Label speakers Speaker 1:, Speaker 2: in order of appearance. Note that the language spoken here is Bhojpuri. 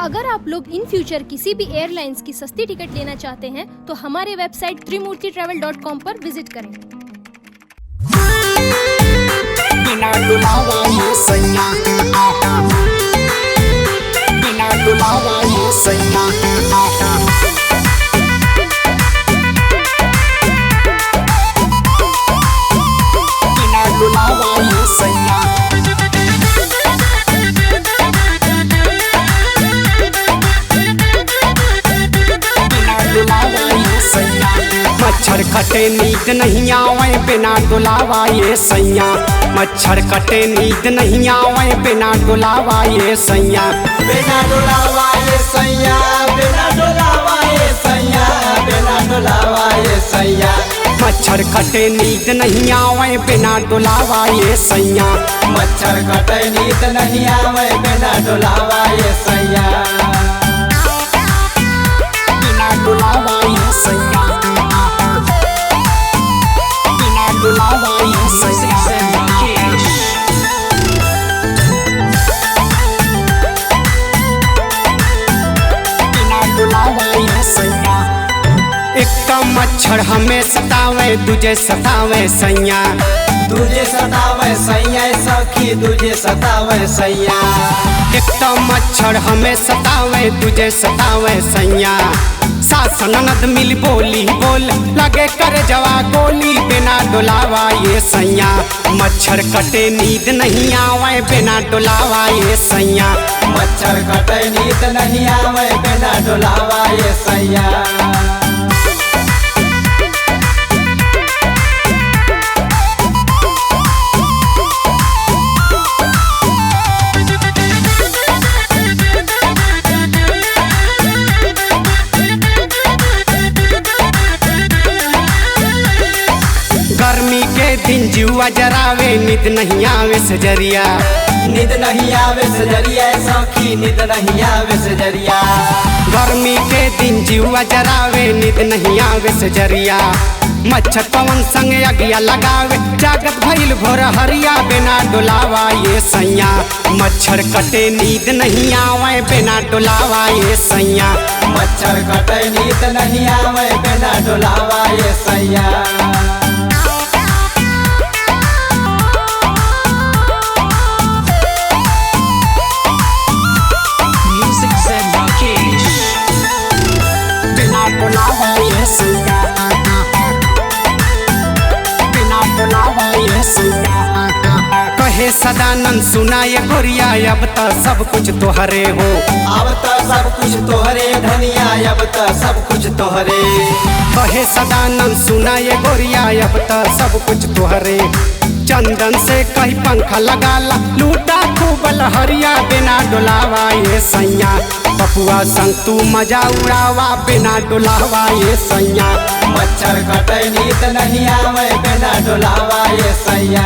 Speaker 1: अगर आप लोग इन फ्यूचर किसी भी एयरलाइंस की सस्ती टिकट लेना चाहते हैं तो हमारे वेबसाइट trimurtitravel.com पर विजिट करें।
Speaker 2: बिना डुलावा ये सैया, बिना डुलावा ये सैया, बिना डुलावा ये सैया, बिना डुलावा ये सैया। मच्छर कटे नींद नहीं आवे बिना डुलावा ये सैया, मच्छर कटे नींद नहीं आवे बिना डुलावा ये सैया,
Speaker 3: बिना डुलावा ये सैया, बिना डुलावा ये सैया, बिना डुलावा ये सैया।
Speaker 2: मच्छर कटे नींद नहीं आवे बिना डुलावा ये सैया,
Speaker 3: मच्छर कटे नींद नहीं आवे बिना डुलावा ये सैया,
Speaker 2: बिना डुलावा ये सैया, बिना डुलावा ये सैया, बिना डुलावा ये सैया। एक तो मच्छर हमें सतावे दूजे सतावे सैया,
Speaker 3: तुझे सतावे सैया सखी, तुझे सतावे सैया।
Speaker 2: एक तो मच्छर हमें सतावे तुझे सतावे सैया, सास ननद मिल बोली बोल लगे कर जवा गोली बिना डुलावा ये सैया, मच्छर कटे नींद नहीं आवे बिना डुलावा ये सैया,
Speaker 3: मच्छर कटे नींद नहीं आवे बिना डुलावा ये सैया,
Speaker 2: गर्मी के दिन जुआ जरावे नींद नहीं आवे सजरिया,
Speaker 3: नींद नहीं आवे सजरिया सखी, नींद नहीं आवे सजरिया।
Speaker 2: गर्मी के दिन जुआ जरावे नींद नहीं आवे सजरिया, मच्छर पवन संग अगिया लगावे जागत भइल भोर हरिया बिना डुलावा ये सैया, मच्छर कटे नींद नहीं आवे बिना डुलावा ये सैया,
Speaker 3: मच्छर कटे नींद नहीं आवे बिना डुलावा ये सैया,
Speaker 2: बिना डुलावा ये सैया, बिना डुलावा ये सैया। कहे सदानंद सुना ये गोरिया अब तो सब कुछ तोहरे हो,
Speaker 3: अब तो सब कुछ तोहरे धनिया, अब तो सब कुछ तोहरे।
Speaker 2: कहे सदानंद सुना ये गोरिया अब तो सब कुछ तोहरे, चंदन से कहीं पंखा लगाला लूटा खूब लहरिया बिना डुलावा ये सैया, पपुआ संग तू मजा उड़ावा बिना डुलावा ये सैया,
Speaker 3: मच्छर कटे नींद नहीं आवे बिना डुलावा ये सैया।